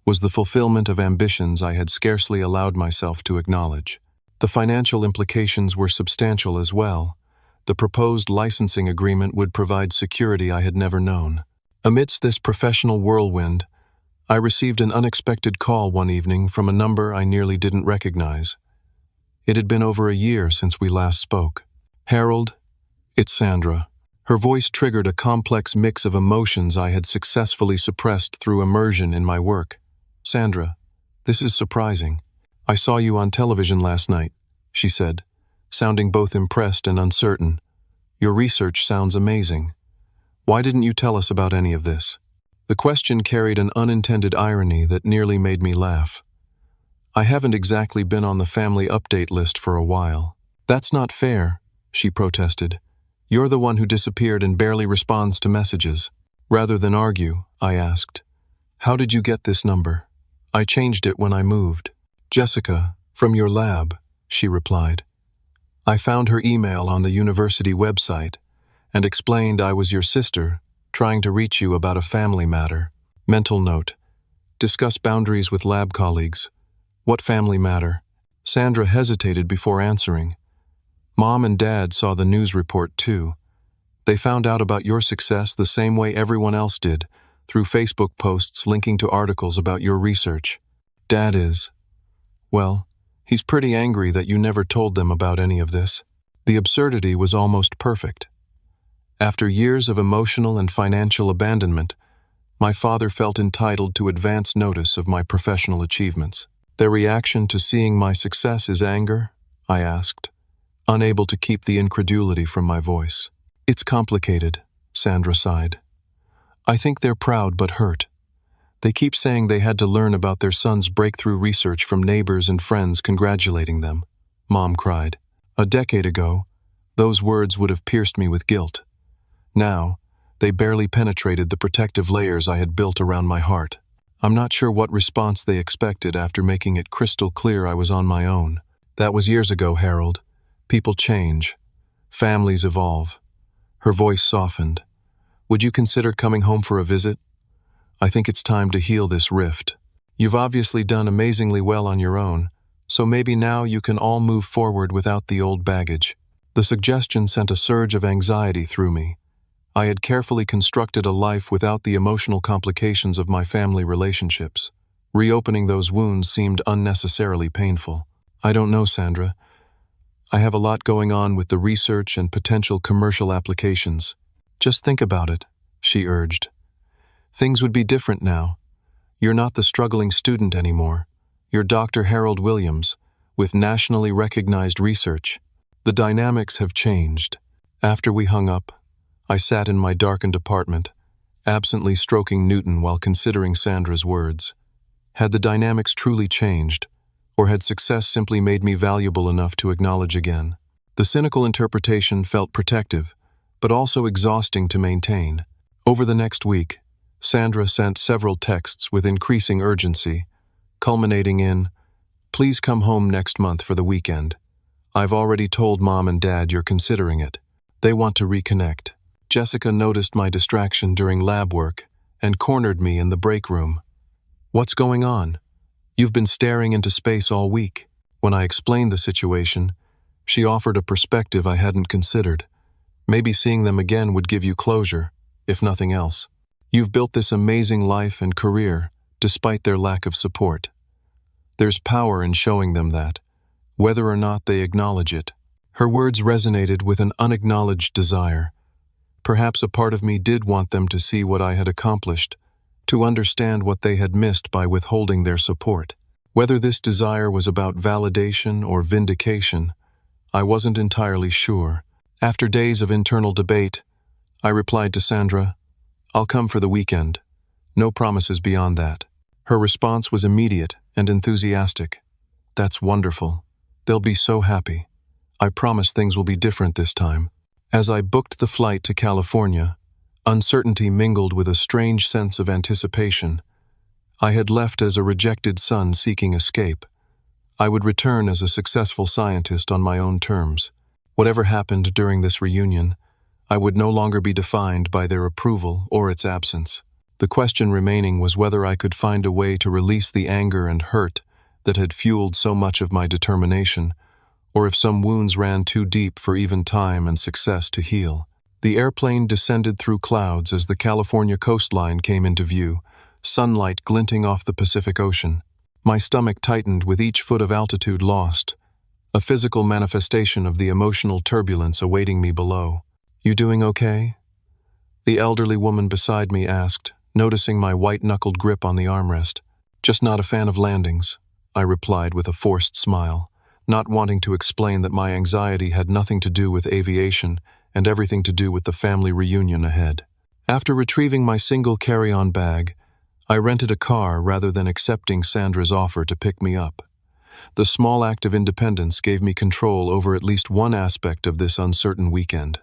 was the fulfillment of ambitions I had scarcely allowed myself to acknowledge. The financial implications were substantial as well. The proposed licensing agreement would provide security I had never known. Amidst this professional whirlwind, I received an unexpected call one evening from a number I nearly didn't recognize. It had been over a year since we last spoke. "Harold, it's Sandra." Her voice triggered a complex mix of emotions I had successfully suppressed through immersion in my work. "Sandra, this is surprising. I saw you on television last night," she said, sounding both impressed and uncertain. "Your research sounds amazing. Why didn't you tell us about any of this?" The question carried an unintended irony that nearly made me laugh. "I haven't exactly been on the family update list for a while." "That's not fair," she protested. "You're the one who disappeared and barely responds to messages." Rather than argue, I asked, "How did you get this number?" "I changed it when I moved." "Jessica, from your lab," she replied. "I found her email on the university website and explained I was your sister, trying to reach you about a family matter." Mental note: discuss boundaries with lab colleagues. What family matter? Sandra hesitated before answering. "Mom and Dad saw the news report too. They found out about your success the same way everyone else did, through Facebook posts linking to articles about your research. Dad is, well, he's pretty angry that you never told them about any of this." The absurdity was almost perfect. After years of emotional and financial abandonment, my father felt entitled to advance notice of my professional achievements. "Their reaction to seeing my success is anger?" I asked, unable to keep the incredulity from my voice. "It's complicated," Sandra sighed. "I think they're proud but hurt. They keep saying they had to learn about their son's breakthrough research from neighbors and friends congratulating them." Mom cried. "A decade ago, Those words would have pierced me with guilt. Now, they barely penetrated the protective layers I had built around my heart. I'm not sure what response they expected after making it crystal clear I was on my own. That was years ago, Harold. People change. Families evolve. Her voice softened. Would you consider coming home for a visit? I think it's time to heal this rift. You've obviously done amazingly well on your own, so maybe now you can all move forward without the old baggage. The suggestion sent a surge of anxiety through me. I had carefully constructed a life without the emotional complications of my family relationships. Reopening those wounds seemed unnecessarily painful. I don't know, Sandra. I have a lot going on with the research and potential commercial applications. Just think about it, she urged. Things would be different now. You're not the struggling student anymore. You're Dr. Harold Williams, with nationally recognized research. The dynamics have changed. After we hung up, I sat in my darkened apartment, absently stroking Newton while considering Sandra's words. Had the dynamics truly changed, or had success simply made me valuable enough to acknowledge again? The cynical interpretation felt protective, but also exhausting to maintain. Over the next week, Sandra sent several texts with increasing urgency, culminating in, "Please come home next month for the weekend. I've already told Mom and Dad you're considering it. They want to reconnect." Jessica noticed my distraction during lab work and cornered me in the break room. "What's going on? You've been staring into space all week." When I explained the situation, she offered a perspective I hadn't considered. Maybe seeing them again would give you closure, if nothing else. You've built this amazing life and career, despite their lack of support. There's power in showing them that, whether or not they acknowledge it. Her words resonated with an unacknowledged desire. Perhaps a part of me did want them to see what I had accomplished, to understand what they had missed by withholding their support. Whether this desire was about validation or vindication, I wasn't entirely sure. After days of internal debate, I replied to Sandra, "I'll come for the weekend. No promises beyond that." Her response was immediate and enthusiastic. "That's wonderful. They'll be so happy. I promise things will be different this time." As I booked the flight to California, uncertainty mingled with a strange sense of anticipation. I had left as a rejected son seeking escape. I would return as a successful scientist on my own terms. Whatever happened during this reunion, I would no longer be defined by their approval or its absence. The question remaining was whether I could find a way to release the anger and hurt that had fueled so much of my determination, or if some wounds ran too deep for even time and success to heal. The airplane descended through clouds as the California coastline came into view, sunlight glinting off the Pacific Ocean. My stomach tightened with each foot of altitude lost, a physical manifestation of the emotional turbulence awaiting me below. "You doing okay?" The elderly woman beside me asked, noticing my white-knuckled grip on the armrest. "Just not a fan of landings," I replied with a forced smile, not wanting to explain that my anxiety had nothing to do with aviation and everything to do with the family reunion ahead. After retrieving my single carry-on bag, I rented a car rather than accepting Sandra's offer to pick me up. The small act of independence gave me control over at least one aspect of this uncertain weekend.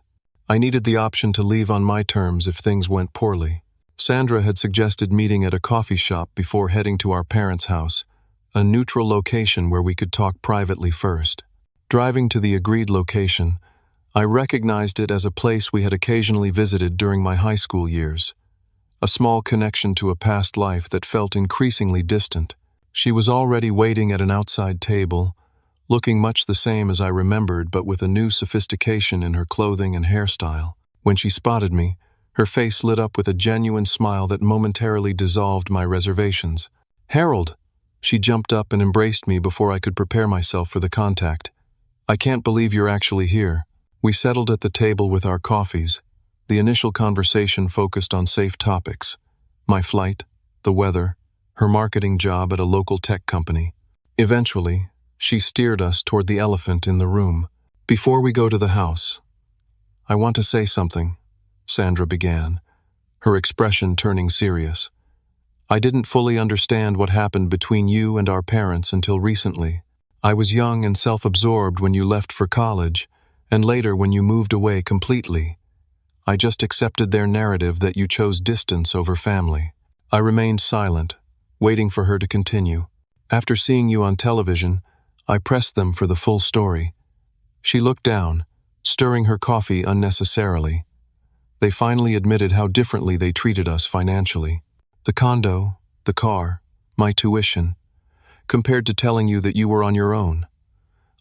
I needed the option to leave on my terms if things went poorly. Sandra had suggested meeting at a coffee shop before heading to our parents' house, a neutral location where we could talk privately first. Driving to the agreed location, I recognized it as a place we had occasionally visited during my high school years, a small connection to a past life that felt increasingly distant. She was already waiting at an outside table, looking much the same as I remembered but with a new sophistication in her clothing and hairstyle. When she spotted me, her face lit up with a genuine smile that momentarily dissolved my reservations. "Harold!" She jumped up and embraced me before I could prepare myself for the contact. "I can't believe you're actually here." We settled at the table with our coffees. The initial conversation focused on safe topics: my flight, the weather, her marketing job at a local tech company. Eventually, she steered us toward the elephant in the room. "Before we go to the house, I want to say something," Sandra began, her expression turning serious. "I didn't fully understand what happened between you and our parents until recently. I was young and self-absorbed when you left for college, And later, when you moved away completely, I just accepted their narrative that you chose distance over family. I remained silent, waiting for her to continue. After seeing you on television, I pressed them for the full story. She looked down, stirring her coffee unnecessarily. They finally admitted how differently they treated us financially. The condo, the car, my tuition, compared to telling you that you were on your own.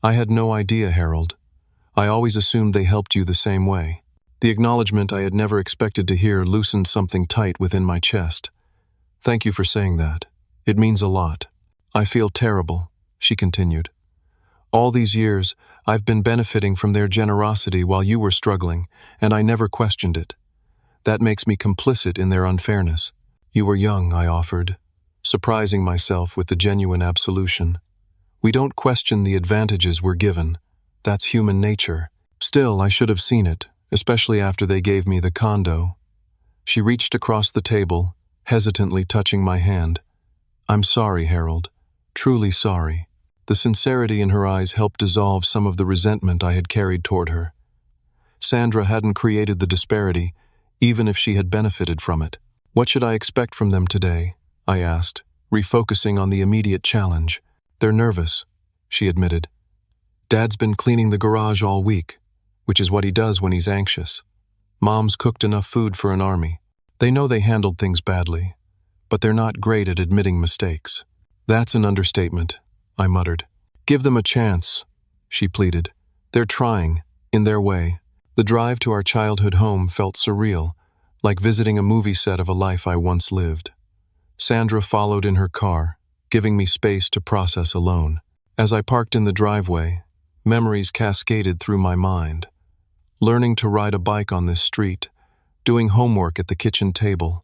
I had no idea, Harold. I always assumed they helped you the same way. The acknowledgement I had never expected to hear loosened something tight within my chest. Thank you for saying that. It means a lot. I feel terrible, she continued. All these years, I've been benefiting from their generosity while you were struggling, and I never questioned it. That makes me complicit in their unfairness. You were young, I offered, surprising myself with the genuine absolution. We don't question the advantages we're given. That's human nature. Still, I should have seen it, especially after they gave me the condo. She reached across the table, hesitantly touching my hand. I'm sorry, Harold. Truly sorry. The sincerity in her eyes helped dissolve some of the resentment I had carried toward her. Sandra hadn't created the disparity, even if she had benefited from it. What should I expect from them today? I asked, refocusing on the immediate challenge. They're nervous, she admitted. Dad's been cleaning the garage all week, which is what he does when he's anxious. Mom's cooked enough food for an army. They know they handled things badly, but they're not great at admitting mistakes. That's an understatement, I muttered. Give them a chance, she pleaded. They're trying, in their way. The drive to our childhood home felt surreal, like visiting a movie set of a life I once lived. Sandra followed in her car, giving me space to process alone. As I parked in the driveway, memories cascaded through my mind. Learning to ride a bike on this street, doing homework at the kitchen table,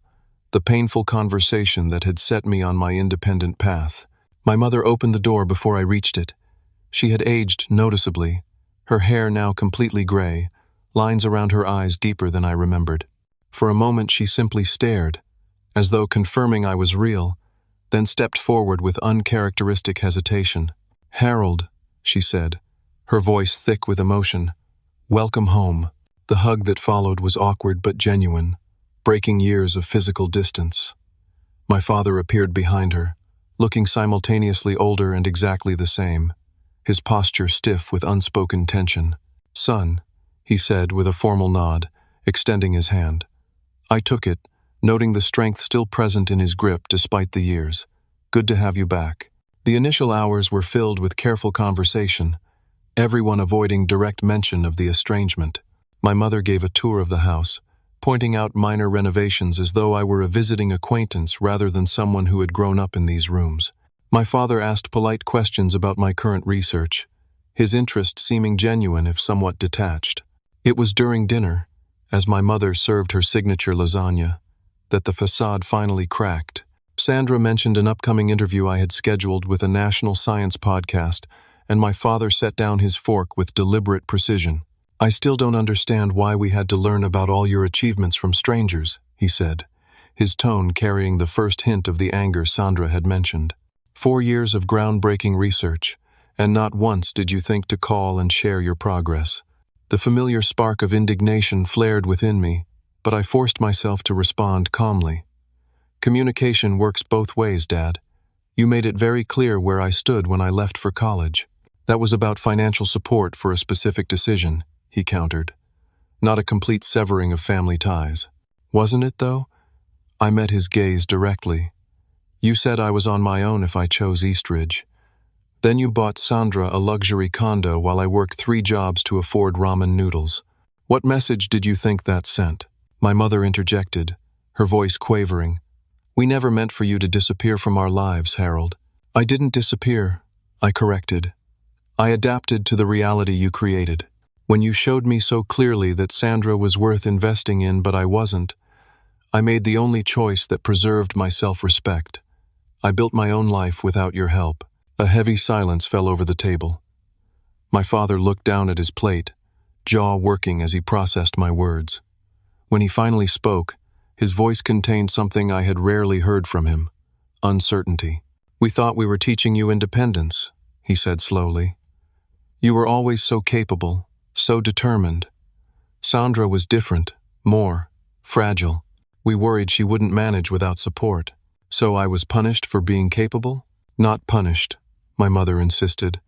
the painful conversation that had set me on my independent path. My mother opened the door before I reached it. She had aged noticeably, her hair now completely gray, lines around her eyes deeper than I remembered. For a moment she simply stared, as though confirming I was real, then stepped forward with uncharacteristic hesitation. Harold, she said, her voice thick with emotion. Welcome home. The hug that followed was awkward but genuine, breaking years of physical distance. My father appeared behind her, looking simultaneously older and exactly the same, his posture stiff with unspoken tension. Son, he said with a formal nod, extending his hand. I took it, noting the strength still present in his grip despite the years. Good to have you back. The initial hours were filled with careful conversation, everyone avoiding direct mention of the estrangement. My mother gave a tour of the house, pointing out minor renovations as though I were a visiting acquaintance rather than someone who had grown up in these rooms. My father asked polite questions about my current research, his interest seeming genuine if somewhat detached. It was during dinner, as my mother served her signature lasagna, that the facade finally cracked. Sandra mentioned an upcoming interview I had scheduled with a national science podcast, and my father set down his fork with deliberate precision. I still don't understand why we had to learn about all your achievements from strangers, he said, his tone carrying the first hint of the anger Sandra had mentioned. 4 years of groundbreaking research, and not once did you think to call and share your progress. The familiar spark of indignation flared within me, but I forced myself to respond calmly. Communication works both ways, Dad. You made it very clear where I stood when I left for college. That was about financial support for a specific decision, he countered. Not a complete severing of family ties. Wasn't it, though? I met his gaze directly. You said I was on my own if I chose Eastridge. Then you bought Sandra a luxury condo while I worked 3 jobs to afford ramen noodles. What message did you think that sent? My mother interjected, her voice quavering. We never meant for you to disappear from our lives, Harold. I didn't disappear, I corrected. I adapted to the reality you created. When you showed me so clearly that Sandra was worth investing in but I wasn't, I made the only choice that preserved my self-respect. I built my own life without your help. A heavy silence fell over the table. My father looked down at his plate, jaw working as he processed my words. When he finally spoke, his voice contained something I had rarely heard from him: uncertainty. We thought we were teaching you independence, he said slowly. You were always so capable, so determined. Sandra was different, more fragile. We worried she wouldn't manage without support. So I was punished for being capable? Not punished, my mother insisted.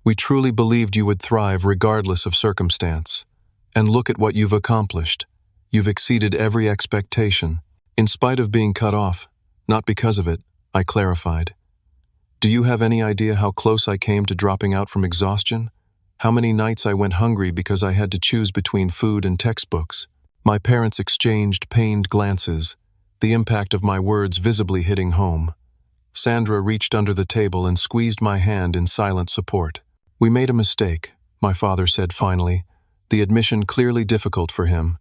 We truly believed you would thrive regardless of circumstance. And look at what you've accomplished. You've exceeded every expectation. In spite of being cut off, not because of it, I clarified. Do you have any idea how close I came to dropping out from exhaustion? How many nights I went hungry because I had to choose between food and textbooks? My parents exchanged pained glances, the impact of my words visibly hitting home. Sandra reached under the table and squeezed my hand in silent support. We made a mistake, my father said finally, the admission clearly difficult for him.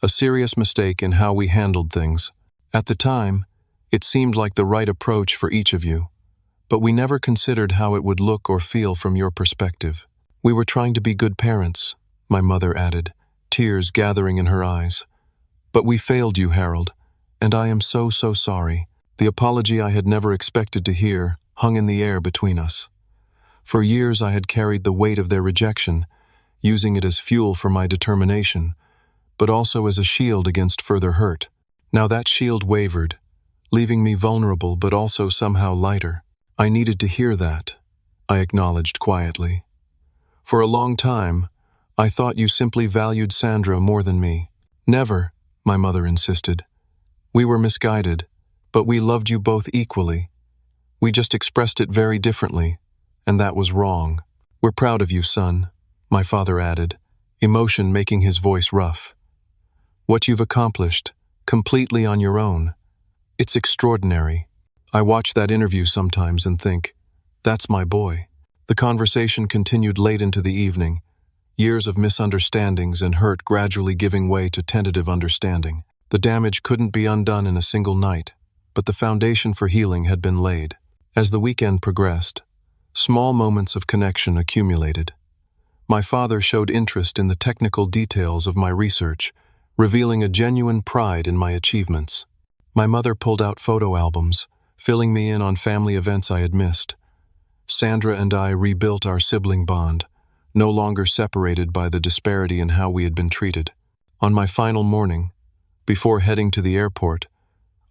A serious mistake in how we handled things. At the time, it seemed like the right approach for each of you, but we never considered how it would look or feel from your perspective. We were trying to be good parents, my mother added, tears gathering in her eyes. But we failed you, Harold, and I am so sorry. The apology I had never expected to hear hung in the air between us. For years I had carried the weight of their rejection, using it as fuel for my determination, but also as a shield against further hurt. Now that shield wavered, leaving me vulnerable but also somehow lighter. I needed to hear that, I acknowledged quietly. For a long time, I thought you simply valued Sandra more than me. Never, my mother insisted. We were misguided, but we loved you both equally. We just expressed it very differently, and that was wrong. We're proud of you, son, my father added, emotion making his voice rough. What you've accomplished, completely on your own. It's extraordinary. I watch that interview sometimes and think, that's my boy. The conversation continued late into the evening, years of misunderstandings and hurt gradually giving way to tentative understanding. The damage couldn't be undone in a single night, but the foundation for healing had been laid. As the weekend progressed, small moments of connection accumulated. My father showed interest in the technical details of my research, revealing a genuine pride in my achievements. My mother pulled out photo albums, filling me in on family events I had missed. Sandra and I rebuilt our sibling bond, no longer separated by the disparity in how we had been treated. On my final morning, before heading to the airport,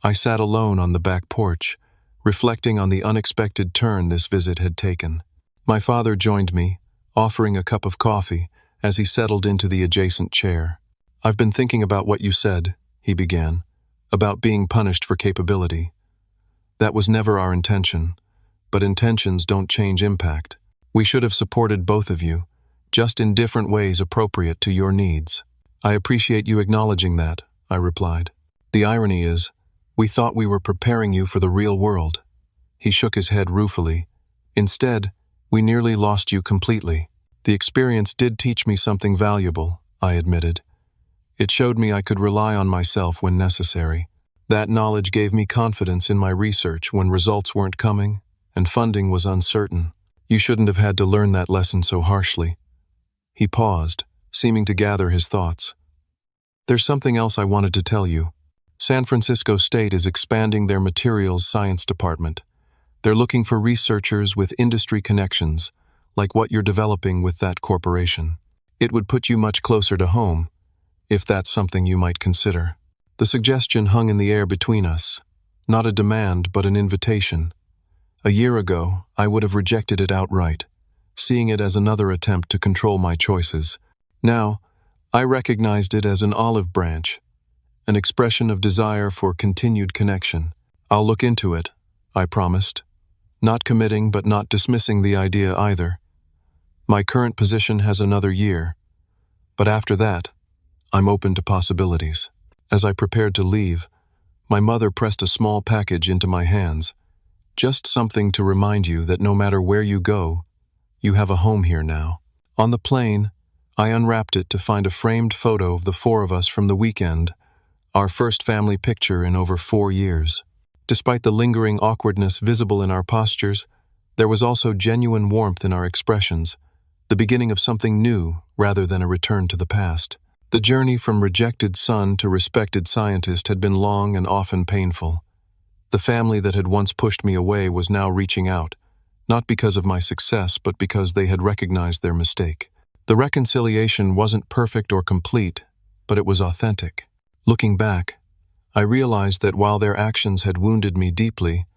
I sat alone on the back porch, reflecting on the unexpected turn this visit had taken. My father joined me, offering a cup of coffee as he settled into the adjacent chair. I've been thinking about what you said, he began, about being punished for capability. That was never our intention, but intentions don't change impact. We should have supported both of you, just in different ways appropriate to your needs. I appreciate you acknowledging that, I replied. The irony is, we thought we were preparing you for the real world. He shook his head ruefully. Instead, we nearly lost you completely. The experience did teach me something valuable, I admitted. It showed me I could rely on myself when necessary. That knowledge gave me confidence in my research when results weren't coming and funding was uncertain. You shouldn't have had to learn that lesson so harshly. He paused, seeming to gather his thoughts. There's something else I wanted to tell you. San Francisco State is expanding their materials science department. They're looking for researchers with industry connections, like what you're developing with that corporation. It would put you much closer to home, if that's something you might consider. The suggestion hung in the air between us, not a demand but an invitation. A year ago, I would have rejected it outright, seeing it as another attempt to control my choices. Now, I recognized it as an olive branch, an expression of desire for continued connection. I'll look into it, I promised, not committing but not dismissing the idea either. My current position has another year, but after that, I'm open to possibilities. As I prepared to leave, my mother pressed a small package into my hands. Just something to remind you that no matter where you go, you have a home here now. On the plane, I unwrapped it to find a framed photo of the four of us from the weekend, our first family picture in over 4 years. Despite the lingering awkwardness visible in our postures, there was also genuine warmth in our expressions, the beginning of something new rather than a return to the past. The journey from rejected son to respected scientist had been long and often painful. The family that had once pushed me away was now reaching out, not because of my success but because they had recognized their mistake. The reconciliation wasn't perfect or complete, but it was authentic. Looking back, I realized that while their actions had wounded me deeply,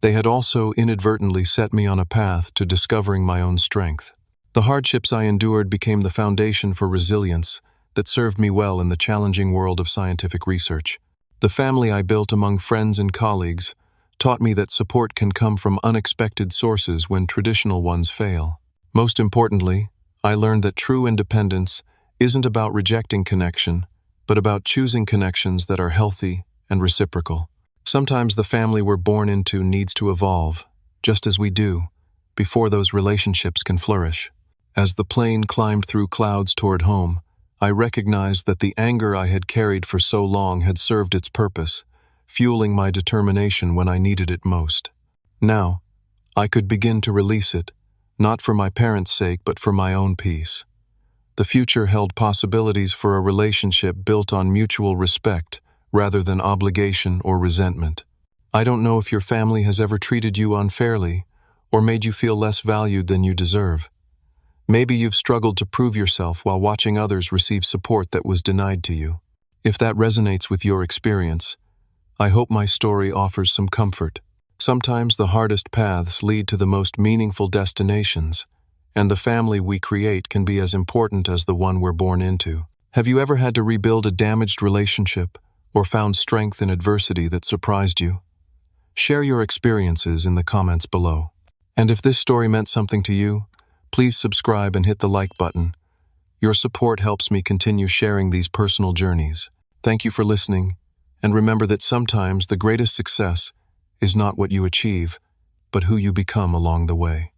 they had also inadvertently set me on a path to discovering my own strength. The hardships I endured became the foundation for resilience that served me well in the challenging world of scientific research. The family I built among friends and colleagues taught me that support can come from unexpected sources when traditional ones fail. Most importantly, I learned that true independence isn't about rejecting connection, but about choosing connections that are healthy and reciprocal. Sometimes the family we're born into needs to evolve, just as we do, before those relationships can flourish. As the plane climbed through clouds toward home, I recognized that the anger I had carried for so long had served its purpose, fueling my determination when I needed it most. Now, I could begin to release it, not for my parents' sake but for my own peace. The future held possibilities for a relationship built on mutual respect rather than obligation or resentment. I don't know if your family has ever treated you unfairly or made you feel less valued than you deserve. Maybe you've struggled to prove yourself while watching others receive support that was denied to you. If that resonates with your experience, I hope my story offers some comfort. Sometimes the hardest paths lead to the most meaningful destinations, and the family we create can be as important as the one we're born into. Have you ever had to rebuild a damaged relationship or found strength in adversity that surprised you? Share your experiences in the comments below. And if this story meant something to you, please subscribe and hit the like button. Your support helps me continue sharing these personal journeys. Thank you for listening, and remember that sometimes the greatest success is not what you achieve, but who you become along the way.